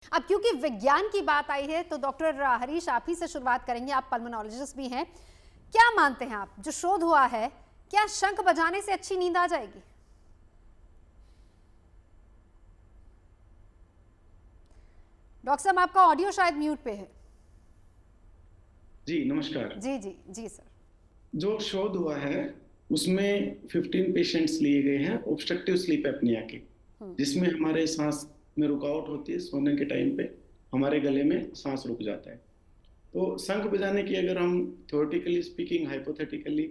अब क्योंकि विज्ञान की बात आई है तो डॉक्टर हरीश आप ही से शुरुआत करेंगे, आप पल्मोनोलॉजिस्ट भी हैं। क्या मानते हैं आप, जो शोध हुआ है, क्या शंख बजाने से अच्छी नींद आ जाएगी? डॉक्टर साहब आपका ऑडियो शायद म्यूट पे है। जी नमस्कार। जी जी जी सर। जो शोध हुआ है उसमें 15 पेशेंट्स लिए गए हैं ऑब्स्ट्रक्टिव स्लीप एपनिया के, जिसमें हमारे सांस में रुकावट होती है। सोने के टाइम पे हमारे गले में सांस रुक जाता है। तो शंख बजाने की अगर हम थ्योरेटिकली स्पीकिंग, हाइपोथेटिकली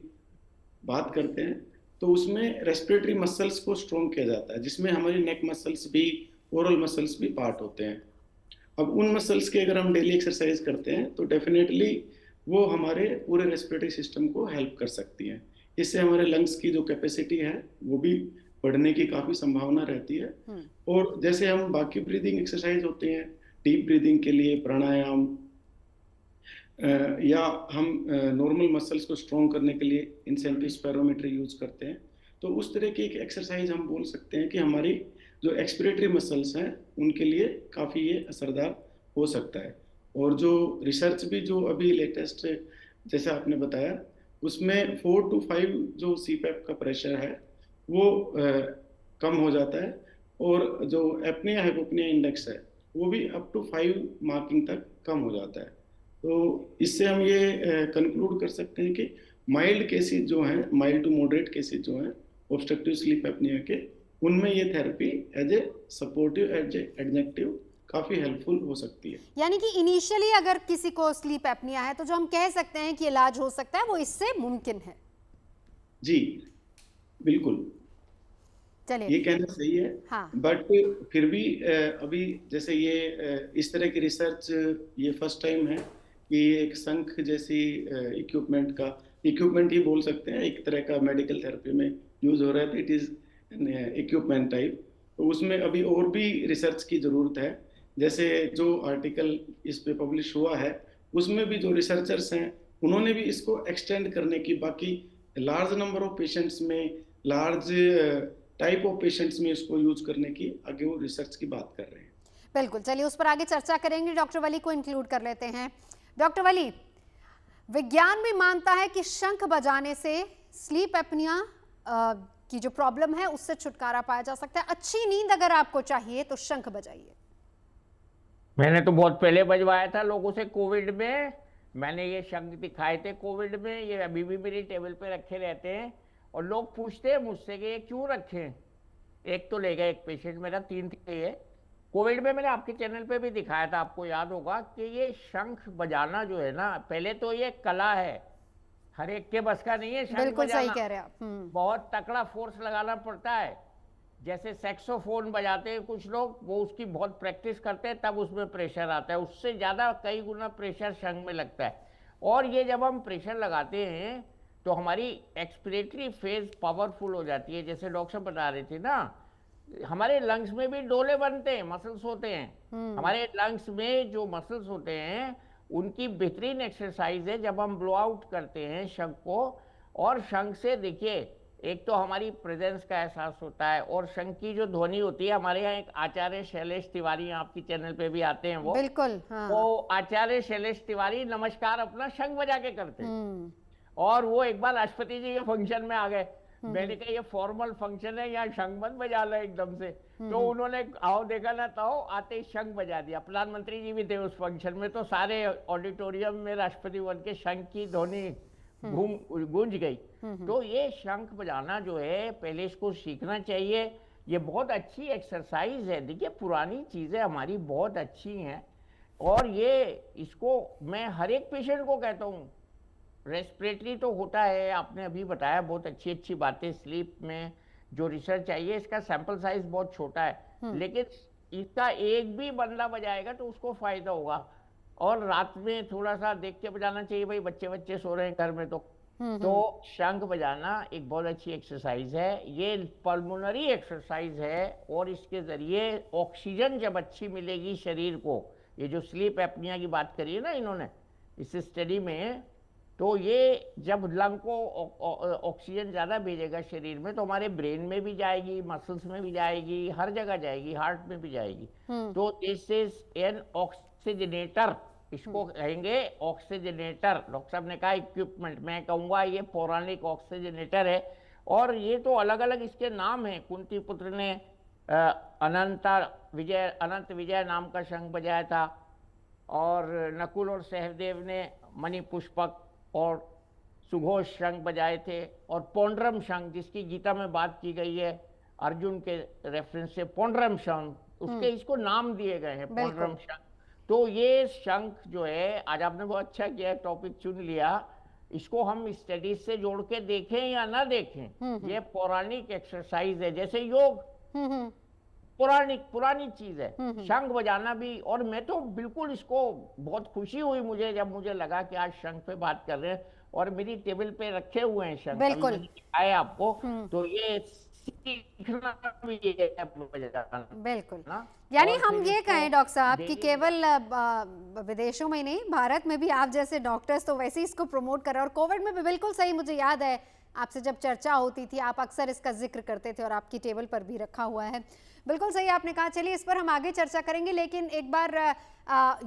बात करते हैं, तो उसमें रेस्पिरेटरी मसल्स को स्ट्रोंग किया जाता है, जिसमें हमारी नेक मसल्स भी, ओरल मसल्स भी पार्ट होते हैं। अब उन मसल्स के अगर हम डेली एक्सरसाइज करते हैं तो डेफिनेटली वो हमारे पूरे रेस्पिरेटरी सिस्टम को हेल्प कर सकती हैं। इससे हमारे लंग्स की जो कैपेसिटी है वो भी बढ़ने की काफ़ी संभावना रहती है। और जैसे हम बाकी ब्रीदिंग एक्सरसाइज होते हैं, डीप ब्रीदिंग के लिए प्राणायाम, या हम नॉर्मल मसल्स को स्ट्रॉन्ग करने के लिए इंसेंटिव स्पेरोमेट्री यूज करते हैं, तो उस तरह की एक एक्सरसाइज हम बोल सकते हैं कि हमारी जो एक्सपिरेटरी मसल्स हैं उनके लिए काफ़ी ये असरदार हो सकता है। और जो रिसर्च भी जो अभी लेटेस्ट, जैसे आपने बताया, उसमें 4 to 5 जो सीपैप का प्रेशर है वो कम हो जाता है। और जो एपनिया हाइपोपनिया इंडेक्स है वो भी अप टू 5 मार्किंग तक कम हो जाता है। तो इससे हम ये कंक्लूड कर सकते हैं कि माइल्ड केसेस जो हैं, माइल्ड टू मॉडरेट केसेस जो हैं ऑब्स्ट्रक्टिव स्लीप एपनिया के, उनमें ये therapy as a supportive, as a adjective काफी हेल्पफुल हो सकती है। यानी कि इनिशियली अगर किसी को स्लीप एपनिया है तो जो हम कह सकते हैं कि इलाज हो सकता है वो इससे मुमकिन है। जी बिल्कुल, चलिए। ये कहना सही है। हाँ। बट फिर भी अभी जैसे ये इस तरह की रिसर्च ये फर्स्ट टाइम है कि एक शंख जैसी इक्विपमेंट का, इक्विपमेंट ही बोल सकते हैं, एक तरह का मेडिकल थेरेपी में यूज हो रहा है। It is equipment type. तो उसमें अभी और भी रिसर्च की जरूरत है। जैसे जो आर्टिकल इस पे पब्लिश हुआ है उसमें भी जो रिसर्चर्स हैं उन्होंने भी इसको एक्सटेंड करने की, बाकी लार्ज नंबर ऑफ पेशेंट्स में, लार्ज टाइप ऑफ पेशेंट्स में इसको यूज करने की आगे वो रिसर्च की बात कर रहे हैं। बिल्कुल, चलिए उस पर आगे चर्चा करेंगे। डॉक्टर वली को इंक्लूड कर लेते हैं। डॉक्टर वली, विज्ञान भी मानता है कि शंख बजाने से स्लीप एपनिया की जो प्रॉब्लम है उससे छुटकारा पाया जा सकता है। अच्छी नींद अगर आपको चाहिए तो शंख बजाइए। मैंने तो बहुत पहले बजवाया था लोगों से कोविड में। मैंने ये शंख दिखाए थे कोविड में, ये अभी भी मेरी टेबल पे रखे रहते हैं। और लोग पूछते हैं मुझसे कि ये क्यों रखे। एक तो ले गए, एक पेशेंट मेरा, 3 थे ये। कोविड में मैंने आपके चैनल पे भी दिखाया था, आपको याद होगा कि ये शंख बजाना जो है ना, पहले तो ये कला है, हर एक के बस का नहीं है शंख बिल्कुल बजाना। सही कह रहे हैं आप। बहुत तकड़ा फोर्स लगाना पड़ता है। जैसे सैक्सोफोन बजाते हैं कुछ लोग, वो उसकी बहुत प्रैक्टिस करते हैं तब उसमें प्रेशर आता है, उससे ज़्यादा कई गुना प्रेशर शंख में लगता है। और ये जब हम प्रेशर लगाते हैं तो हमारी एक्सपिरेटरी फेज पावरफुल हो जाती है। जैसे डॉक्टर साहब बता रहे थे ना, हमारे लंग्स में भी डोले बनते हैं, मसल्स होते हैं। हमारे लंग्स में जो मसल्स होते हैं उनकी बेहतरीन एक्सरसाइज है जब हम ब्लो आउट करते हैं शंख को। और शंख से देखिए, एक तो हमारी प्रेजेंस का एहसास होता है, और शंख की जो ध्वनि होती है, हमारे यहाँ एक आचार्य शैलेश तिवारी आपकी चैनल पे भी आते हैं, वो बिल्कुल। हाँ। वो आचार्य शैलेश तिवारी नमस्कार अपना शंख बजा के करते हैं। और वो एक बार राष्ट्रपति जी के फंक्शन में आ गए। मैंने कहा ये फॉर्मल फंक्शन है, यहाँ शंख मत बजा लो एकदम से। तो उन्होंने आओ देखा ना तो आते ही शंख बजा दिया। प्रधानमंत्री जी भी थे उस फंक्शन में, तो सारे ऑडिटोरियम में राष्ट्रपति भवन के शंख की ध्वनि गूंज गई। तो ये शंख बजाना जो है, पहले इसको सीखना चाहिए। ये बहुत अच्छी एक्सरसाइज है। देखिए पुरानी चीजें हमारी बहुत अच्छी हैं, और ये इसको मैं हर एक पेशेंट को कहता हूँ। रेस्पिरेटरी तो होता है, आपने अभी बताया बहुत अच्छी अच्छी बातें। स्लीप में जो रिसर्च आई है, इसका सैंपल साइज बहुत छोटा है, लेकिन इसका एक भी बंदा बजाएगा तो उसको फायदा होगा। और रात में थोड़ा सा देख के बजाना चाहिए, भाई बच्चे बच्चे सो रहे हैं घर में तो शंख बजाना एक बहुत अच्छी एक्सरसाइज है। ये पल्मोनरी एक्सरसाइज है, और इसके जरिए ऑक्सीजन जब अच्छी मिलेगी शरीर को, ये जो स्लीप एपनिया की बात करी है ना इन्होंने इस स्टडी में, तो ये जब लंग को ऑक्सीजन ज़्यादा भेजेगा शरीर में तो हमारे ब्रेन में भी जाएगी, मसल्स में भी जाएगी, हर जगह जाएगी, हार्ट में भी जाएगी। तो दिस इज एन ऑक्सीजनेटर, इसको कहेंगे ऑक्सीजनेटर। डॉक्टर साहब ने कहा इक्विपमेंट, मैं कहूँगा ये पौराणिक ऑक्सीजनेटर है। और ये तो अलग अलग इसके नाम हैं। कुंती पुत्र ने अनंत विजय नाम का शंख बजाया था, और नकुल और सहदेव ने मणि पुष्पक और सुघोष शंख बजाए थे, और पौंड्रम शंख जिसकी गीता में बात की गई है अर्जुन के रेफरेंस से, पौंड्रम शंख, उसके इसको नाम दिए गए हैं, पौंड्रम शंख। तो ये शंख जो है, आज आपने बहुत अच्छा किया, टॉपिक चुन लिया, इसको हम स्टडीज से जोड़ के देखें या ना देखें, ये पौराणिक एक्सरसाइज है। जैसे योग पुरानी चीज है, शंख बजाना भी। और मैं तो बिल्कुल इसको बहुत खुशी हुई मुझे जब मुझे लगा कि आज शंख पे बात कर रहे हैं, और मेरी टेबल पे रखे हुए हैं शंख, बिल्कुल दिखाए आपको। तो ये सीखना भी है बजाना, बिल्कुल। ना? यानी और हम फिर ये इसको कहें डॉक्टर साहब कि daily केवल विदेशों में नहीं, भारत में भी आप जैसे डॉक्टर्स तो वैसे ही इसको प्रमोट कर रहे हैं। और कोविड में भी बिल्कुल सही, मुझे याद है आपसे जब चर्चा होती थी आप अक्सर इसका जिक्र करते थे, और आपकी टेबल पर भी रखा हुआ है। बिल्कुल सही आपने कहा। चलिए इस पर हम आगे चर्चा करेंगे, लेकिन एक बार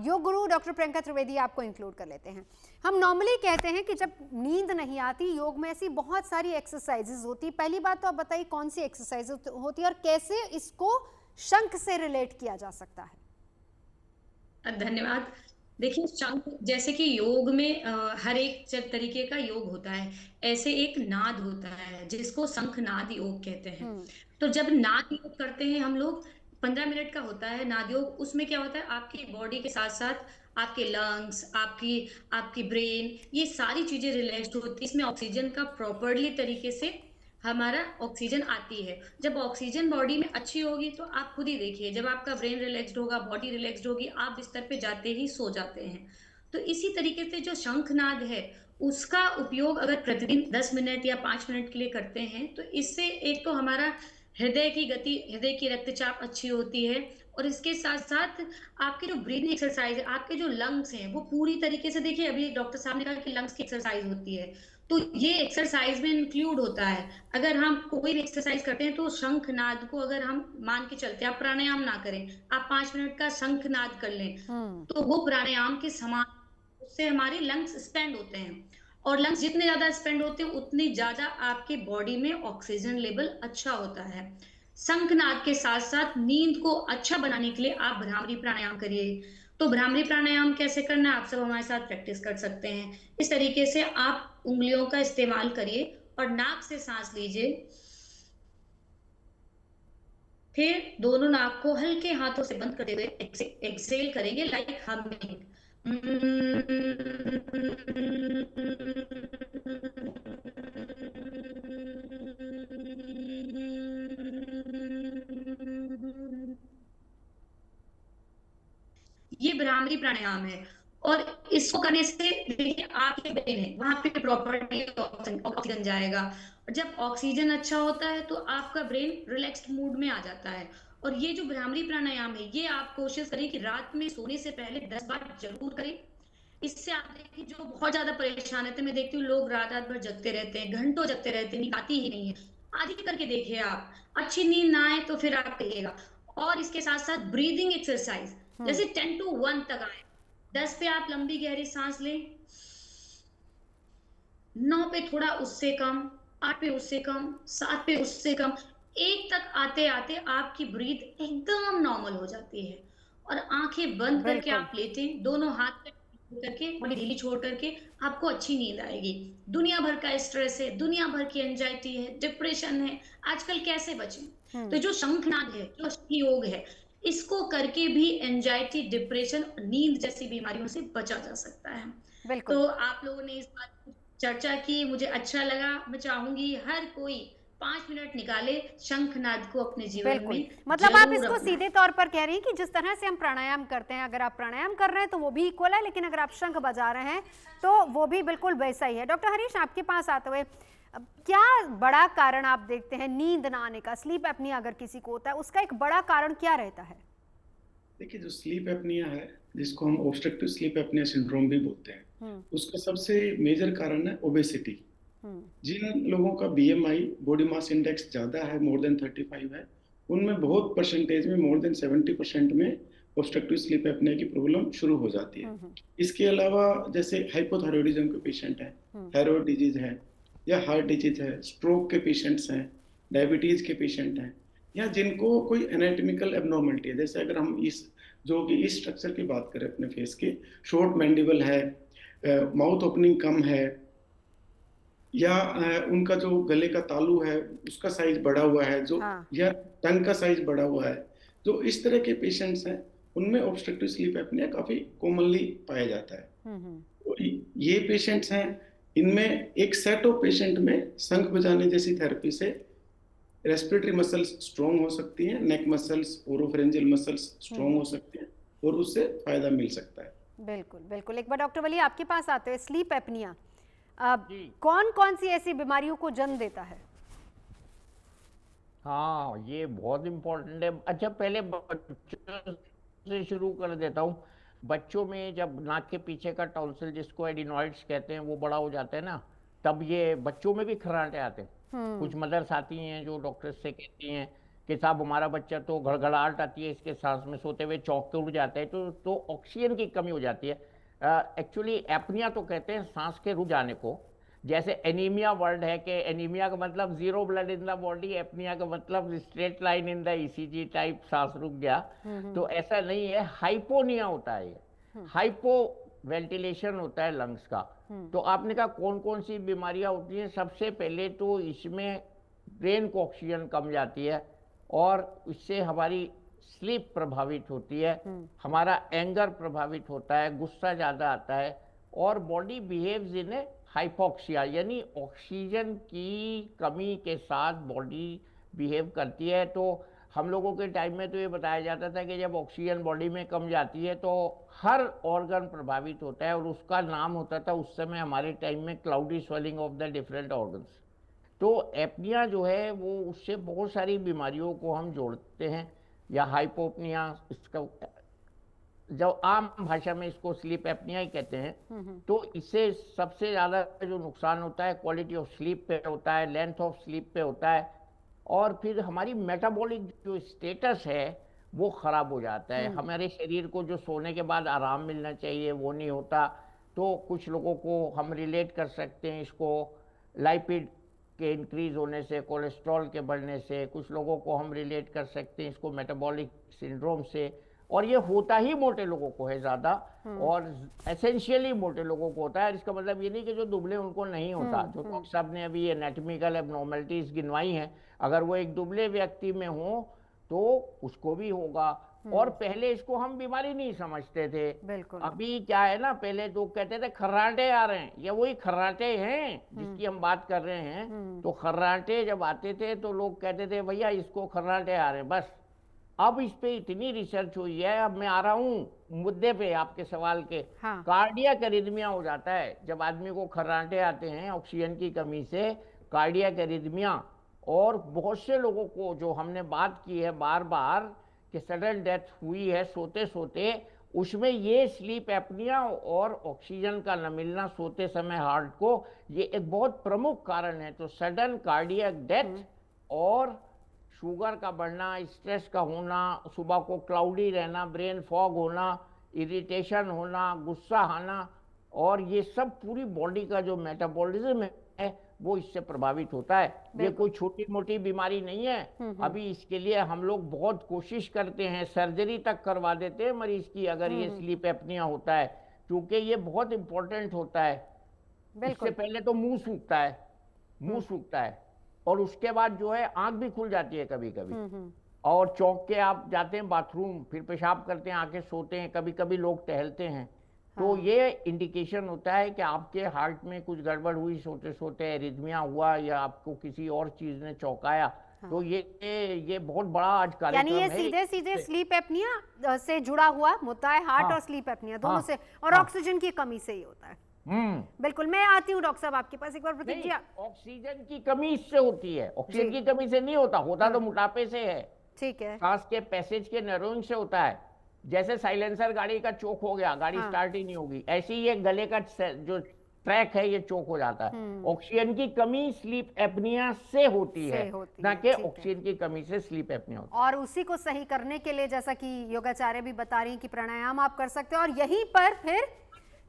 योग गुरु डॉक्टर प्रियंका त्रिवेदी आपको इंक्लूड कर लेते हैं। हम नॉर्मली कहते हैं कि जब नींद नहीं आती, योग में ऐसी बहुत सारी एक्सरसाइजेज होती। पहली बात तो आप बताइए कौन सी एक्सरसाइज होती है और कैसे इसको शंख से रिलेट किया जा सकता है? धन्यवाद। देखिए, शंख जैसे कि योग में हर एक तरीके का योग होता है, ऐसे एक नाद होता है जिसको शंख नाद योग कहते हैं। तो जब नाद योग करते हैं हम लोग, 15 मिनट का होता है नाद योग। उसमें क्या होता है, आपकी बॉडी के साथ साथ आपके लंग्स, आपकी ब्रेन, ये सारी चीजें रिलैक्स होती है। इसमें ऑक्सीजन का प्रॉपरली तरीके से हमारा ऑक्सीजन आती है। जब ऑक्सीजन बॉडी में अच्छी होगी तो आप खुद ही देखिए, जब आपका ब्रेन रिलैक्स्ड होगा, बॉडी रिलैक्स्ड होगी, आप बिस्तर पे जाते ही सो जाते हैं। तो इसी तरीके से जो शंखनाद है उसका उपयोग अगर प्रतिदिन 10 मिनट या 5 मिनट के लिए करते हैं तो इससे एक तो हमारा हृदय की गति, हृदय की रक्तचाप अच्छी होती है, और इसके साथ साथ आपकी जो ब्रीदिंग एक्सरसाइज है, आपके जो लंग्स हैं वो पूरी तरीके से, देखिए अभी डॉक्टर साहब ने कहा कि लंग्स की एक्सरसाइज होती है, तो ये एक्सरसाइज में इंक्लूड होता है। अगर हम कोई भी एक्सरसाइज करते हैं तो शंखनाद को अगर हम मान के चलते हैं, आप प्राणायाम ना करें, आप 5 मिनट का शंखनाद कर लें, तो वो प्राणायाम के समान, उससे हमारे लंग्स स्पेंड होते हैं, और लंग्स जितने ज्यादा स्पेंड होते हैं उतनी ज्यादा आपके बॉडी में ऑक्सीजन लेवल अच्छा होता है। शंखनाद के साथ साथ नींद को अच्छा बनाने के लिए आप भ्रामरी प्राणायाम करिए। तो भ्रामरी प्राणायाम कैसे करना है, आप सब हमारे साथ प्रैक्टिस कर सकते हैं। इस तरीके से आप उंगलियों का इस्तेमाल करिए और नाक से सांस लीजिए, फिर दोनों नाक को हल्के हाथों से बंद करते हुए एक्सेल करेंगे, लाइक हमिंग। ये भ्रामरी प्राणायाम है, और इसको करने से देखिए आपके ब्रेन है वहां पे प्रॉपर्ली ऑक्सीजन जाएगा, और जब ऑक्सीजन अच्छा होता है तो आपका ब्रेन रिलैक्स्ड मूड में आ जाता है। और ये जो भ्रामरी प्राणायाम है, ये आप कोशिश करें कि रात में सोने से पहले 10 बार जरूर करें। इससे आप देखिए जो बहुत ज्यादा परेशान रहते हैं, मैं देखती हूँ लोग रात भर जगते रहते हैं, घंटों जगते रहते हैं, नींद आती ही नहीं है। आज ही करके देखिए, आप अच्छी नींद ना आए तो फिर आप कहिएगा। और इसके साथ साथ ब्रीदिंग एक्सरसाइज, जैसे 10 to 1 तक आए, 10 पे आप लंबी गहरी सांस लें, 9 पे थोड़ा उससे कम, 8 पे उससे कम, 7 पे उससे कम, 1 तक आते आते आपकी ब्रीथ एकदम नॉर्मल हो जाती है। और आंखें बंद करके आप लेटें, दोनों हाथ करके, बॉडी ढीली छोड़ करके, आपको अच्छी नींद आएगी। दुनिया भर का स्ट्रेस है, दुनिया भर की एंजाइटी है, डिप्रेशन है, आजकल कैसे बचें? तो जो शंखनाद है, जो योग है, इसको करके भी एंजाइटी, डिप्रेशन, नींद जैसी बीमारियों से बचा जा सकता है। तो आप लोगों ने इस बात की चर्चा की, मुझे अच्छा लगा। मैं चाहूंगी हर कोई 5 मिनट निकाले, शंखनाद को अपने जीवन में, मतलब आप इसको सीधे तौर पर कह रही हैं कि जिस तरह से हम प्राणायाम करते हैं, अगर आप प्राणायाम कर रहे हैं तो वो भी इक्वल है, लेकिन अगर आप शंख बजा रहे हैं तो वो भी बिल्कुल वैसा ही है। डॉक्टर हरीश, आपके पास आते हुए, क्या बड़ा कारण आप देखते हैं नींद ना आने का? स्लीप एपनिया अगर किसी को होता है, उसका एक बड़ा कारण क्या रहता है? देखिए, जो स्लीप एपनिया है जिसको हम ऑब्स्ट्रक्टिव स्लीप एपनिया सिंड्रोम भी बोलते हैं, उसका सबसे मेजर कारण है ओबेसिटी। जिन लोगों का बीएमआई बॉडी मास इंडेक्स ज्यादा है, मोर देन 35 है, उनमें बहुत परसेंटेज में, मोर देन 70% में ऑब्स्ट्रक्टिव स्लीप एपनिया की प्रॉब्लम शुरू हो जाती है। इसके अलावा जैसे हाइपोथायरॉयडिज्म के पेशेंट हैं, थायराइड डिजीज है या हार्ट डिजीज है, स्ट्रोक के पेशेंट्स हैं, डायबिटीज के पेशेंट हैं, या जिनको कोई एनाटॉमिकल एबनॉर्मलिटी है, जैसे अगर हम इस स्ट्रक्चर की बात करें अपने फेस के, शॉर्ट मैंडिबल है, माउथ ओपनिंग कम है, या उनका जो गले का तालू है उसका साइज बढ़ा हुआ है, या टंग का साइज बढ़ा हुआ है, जो इस तरह के पेशेंट्स हैं, उनमें ऑब्स्ट्रक्टिव स्लीप एपनिया काफी कॉमनली पाया जाता है। तो ये पेशेंट्स हैं, इनमें एक सेट ऑफ पेशेंट में शंख बजाने जैसी थेरेपी से रेस्पिरेटरी मसल्स स्ट्रॉन्ग हो सकती हैं, नेक मसल्स, ओरोफेरेंजियल मसल्स स्ट्रॉन्ग हो सकते हैं और उससे फायदा मिल सकता है। बिल्कुल बिल्कुल। एक बार डॉक्टर वली आपके पास आते हैं, स्लीप एपनिया कौन कौन सी ऐसी बीमारियों को जन्म देता है? हाँ, ये बहुत इम्पोर्टेंट है। अच्छा, पहले बच्चों से शुरू कर देता हूँ। बच्चों में जब नाक के पीछे का टॉन्सिल, जिसको एडिनॉइड्स कहते हैं, वो बड़ा हो जाता है ना, तब ये बच्चों में भी खर्राटे आते हैं। कुछ मदर्स आती हैं जो डॉक्टर से कहती हैं कि साहब हमारा बच्चा तो घड़घड़ाहट आती है, इसके सांस में सोते हुए चौंक के उठ जाता है, तो ऑक्सीजन की कमी हो जाती है। एक्चुअली एपनिया तो कहते हैं सांस के रुक जाने को। जैसे एनीमिया वर्ड है कि एनीमिया का मतलब zero blood in the body, apnoea का मतलब straight line in the ECG type, सांस रुक गया। तो ऐसा नहीं है, हाइपोनिया होता है, हाइपो वेंटिलेशन होता है लंग्स का। तो आपने कहा कौन कौन सी बीमारियां होती हैं? सबसे पहले तो इसमें ब्रेन को ऑक्सीजन कम जाती है और इससे हमारी स्लीप प्रभावित होती है, हमारा एंगर प्रभावित होता है, गुस्सा ज़्यादा आता है, और बॉडी बिहेव्स इन ए हाइपोक्सिया, यानी ऑक्सीजन की कमी के साथ बॉडी बिहेव करती है। तो हम लोगों के टाइम में तो ये बताया जाता था कि जब ऑक्सीजन बॉडी में कम जाती है तो हर ऑर्गन प्रभावित होता है, और उसका नाम होता था उस समय हमारे टाइम में cloudy swelling of the different organs. तो एपनिया जो है वो उससे बहुत सारी बीमारियों को हम जोड़ते हैं, या हाइपोपनिया, इसका जो आम भाषा में इसको स्लीप एपनिया ही कहते हैं। तो इससे सबसे ज़्यादा जो नुकसान होता है क्वालिटी ऑफ स्लीप पे होता है, लेंथ ऑफ स्लीप पे होता है, और फिर हमारी मेटाबॉलिक जो स्टेटस है वो ख़राब हो जाता है। हमारे शरीर को जो सोने के बाद आराम मिलना चाहिए वो नहीं होता। तो कुछ लोगों को हम रिलेट कर सकते हैं इसको लाइपिड के इंक्रीज होने से, कोलेस्ट्रॉल के बढ़ने से, कुछ लोगों को हम रिलेट कर सकते हैं इसको मेटाबॉलिक सिंड्रोम से, और ये होता ही मोटे लोगों को है ज़्यादा, और एसेंशियली मोटे लोगों को होता है। इसका मतलब ये नहीं कि जो दुबले उनको नहीं होता। जो डॉक्टर साहब ने अभी एनाटॉमिकल एबनॉर्मलिटीज गिनवाई हैं, अगर वो एक दुबले व्यक्ति में हो तो उसको भी होगा। और पहले इसको हम बीमारी नहीं समझते थे। अभी क्या है ना, पहले लोग कहते थे खर्राटे आ रहे हैं, ये वही खर्राटे हैं जिसकी हम बात कर रहे हैं। तो खर्राटे जब आते थे तो लोग कहते थे भैया इसको खर्राटे आ रहे हैं, बस। अब इस पे इतनी रिसर्च हुई है, अब मैं आ रहा हूँ मुद्दे पे आपके सवाल के। कार्डियक एरिथमिया हो जाता है जब आदमी को खर्राटे आते हैं ऑक्सीजन की कमी से, कार्डियक एरिथमिया। और बहुत से लोगों को जो हमने बात की है बार बार कि सडन डेथ हुई है सोते सोते, उसमें ये स्लीप एपनिया और ऑक्सीजन का न मिलना सोते समय हार्ट को, ये एक बहुत प्रमुख कारण है। तो सडन कार्डियक डेथ और शुगर का बढ़ना, स्ट्रेस का होना, सुबह को क्लाउडी रहना, ब्रेन फॉग होना, इरिटेशन होना, गुस्सा आना, और ये सब पूरी बॉडी का जो मेटाबॉलिज्म है वो इससे प्रभावित होता है। ये कोई छोटी मोटी बीमारी नहीं है। अभी इसके लिए हम लोग बहुत कोशिश करते हैं, सर्जरी तक करवा देते हैं मरीज की अगर ये स्लीप एपनिया होता है, क्योंकि ये बहुत इंपॉर्टेंट होता है। इससे पहले तो मुंह सूखता है, मुंह सूखता है, और उसके बाद जो है आंख भी खुल जाती है कभी कभी, और चौंक के आप जाते हैं बाथरूम, फिर पेशाब करते हैं, आके सोते हैं, कभी कभी लोग टहलते हैं। तो ये इंडिकेशन होता है कि आपके हार्ट में कुछ गड़बड़ हुई सोते सोते, एरिथमिया हुआ, या आपको किसी और चीज ने चौंकाया। तो ये बहुत बड़ा आज कार्यक्रम है। यानी ये सीधे सीधे स्लीप एपनिया से जुड़ा हुआ मुद्दा है, हार्ट और स्लीप एपनिया दोनों से, और ऑक्सीजन की कमी से ही होता है। बिल्कुल। मैं आती हूँ डॉक्टर साहब आपके पास एक बार। प्रतीक जी, ऑक्सीजन की कमी इससे होती है, ऑक्सीजन की कमी से नहीं होता, होता तो मोटापे से है। ठीक है। सांस के पैसेज के नैरोइंग से होता है। जैसे साइलेंसर गाड़ी का चोक हो गया, गाड़ी स्टार्ट ही नहीं होगी, ऐसे ही ये गले का जो ट्रैक है ये चोक हो जाता है। ऑक्सीजन की कमी स्लीप एपनिया से होती है, ना कि ऑक्सीजन की कमी से स्लीप एपनिया होती है। और उसी को सही करने के लिए जैसा कि योगाचार्य भी बता रही हैं कि प्राणायाम आप कर सकते हैं, और यहीं पर फिर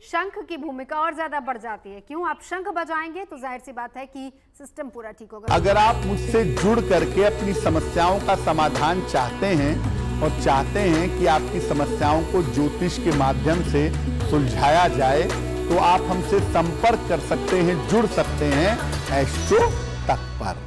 शंख की भूमिका और ज्यादा बढ़ जाती है। क्यों? आप शंख बजाएंगे तो जाहिर सी बात है कि सिस्टम पूरा ठीक होगा। अगर आप मुझसे जुड़ करके अपनी समस्याओं का समाधान चाहते हैं और चाहते हैं कि आपकी समस्याओं को ज्योतिष के माध्यम से सुलझाया जाए, तो आप हमसे संपर्क कर सकते हैं, जुड़ सकते हैं एस्ट्रो तक पर।